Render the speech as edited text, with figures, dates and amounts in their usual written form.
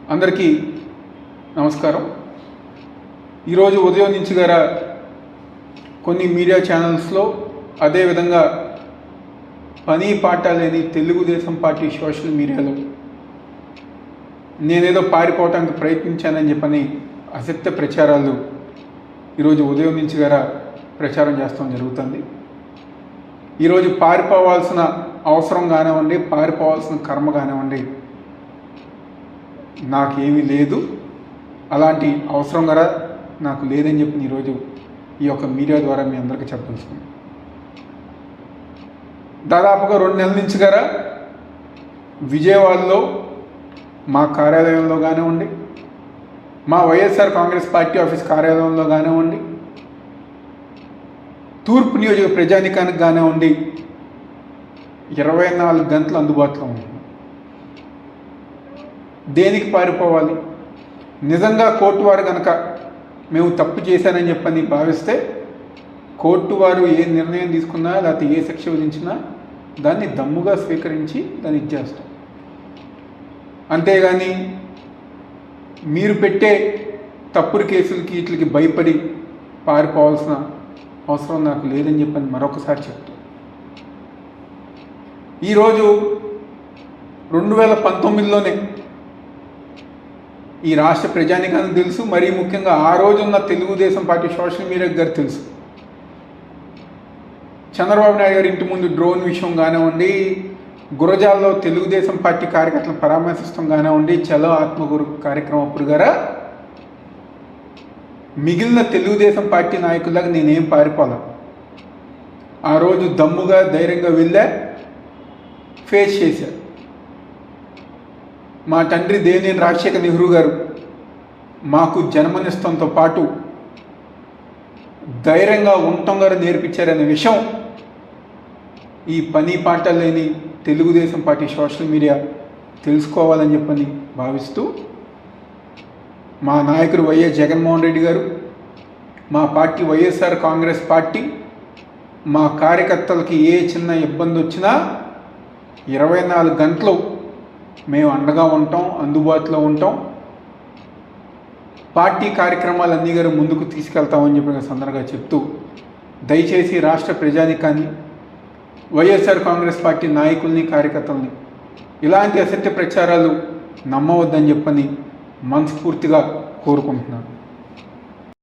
అందరికీ నమస్కారం. ఈరోజు ఉదయం నుంచి గారా కొన్ని మీడియా ఛానల్స్లో, అదేవిధంగా పని పాట లేని తెలుగుదేశం పార్టీ సోషల్ మీడియాలో నేనేదో పారిపోవటానికి ప్రయత్నించానని చెప్పని అసత్య ప్రచారాలు ఈరోజు ఉదయం నుంచి గారా ప్రచారం చేస్తాం జరుగుతుంది. ఈరోజు పారిపోవాల్సిన అవసరం కానివ్వండి, పారిపోవాల్సిన కర్మ కానివ్వండి, నాకేమీ లేదు, అలాంటి అవసరం కూడా నాకు లేదని చెప్పి ఈరోజు ఈ యొక్క మీడియా ద్వారా మీ అందరికీ చెప్పదలుచుకున్నాను. దాదాపుగా 2 నెలల నుంచి గారా విజయవాడలో మా కార్యాలయంలో కానివ్వండి, మా వైఎస్ఆర్ కాంగ్రెస్ పార్టీ ఆఫీస్ కార్యాలయంలో కానివ్వండి, తూర్పు నియోజక ప్రజానికానికి కానివ్వండి 24 గంటలు అందుబాటులో ఉంటుంది. దేనికి పారిపోవాలి? నిజంగా కోర్టు వారు కనుక మేము తప్పు చేశానని చెప్పని భావిస్తే కోర్టు వారు ఏ నిర్ణయం తీసుకున్నా, లేకపోతే ఏ శిక్ష విధించినా దాన్ని దమ్ముగా స్వీకరించి దాన్ని ఇచ్చేస్తాం. అంతేగాని మీరు పెట్టే తప్పుడు కేసులకి వీటికి భయపడి పారిపోవాల్సిన అవసరం నాకు లేదని చెప్పని మరొకసారి చెప్తాను. ఈరోజు 2019లోనే ఈ రాష్ట్ర ప్రజానికానికి తెలుసు, మరీ ముఖ్యంగా ఆ రోజున్న తెలుగుదేశం పార్టీ సోషల్ మీడియా గారు తెలుసు. చంద్రబాబు నాయుడు గారి ఇంటి ముందు డ్రోన్ విషయం కానివ్వండి, గురజాల్లో తెలుగుదేశం పార్టీ కార్యకర్తలను పరామర్శిస్తాం కానివ్వండి, చలో ఆత్మగురు కార్యక్రమం అప్పుడు గారా మిగిలిన తెలుగుదేశం పార్టీ నాయకులకు నేనేం పారిపోలే. ఆ రోజు దమ్ముగా ధైర్యంగా వెళ్ళా, ఫేస్ చేశారు. మా తండ్రి దేవినేని రాజశేఖర్ నెహ్రూ గారు మాకు జన్మనిస్తంతో పాటు ధైర్యంగా ఉండటం గారు నేర్పించారనే విషయం ఈ పని పాట లేని తెలుగుదేశం పార్టీ సోషల్ మీడియా తెలుసుకోవాలని చెప్పని భావిస్తూ, మా నాయకుడు వైఎస్ జగన్మోహన్ రెడ్డి గారు, మా పార్టీ వైఎస్ఆర్ కాంగ్రెస్ పార్టీ మా కార్యకర్తలకి ఏ చిన్న ఇబ్బంది వచ్చినా 24 గంటలు మేము అండగా ఉంటాం, అందుబాటులో ఉంటాం, పార్టీ కార్యక్రమాలన్నీ గారు ముందుకు తీసుకెళ్తామని చెప్పిన సందర్భంగా చెప్తూ, దయచేసి రాష్ట్ర ప్రజానికాన్ని, వైఎస్ఆర్ కాంగ్రెస్ పార్టీ నాయకుల్ని, కార్యకర్తల్ని ఇలాంటి అసత్య ప్రచారాలు నమ్మవద్దని చెప్పని మనస్ఫూర్తిగా కోరుకుంటున్నాను.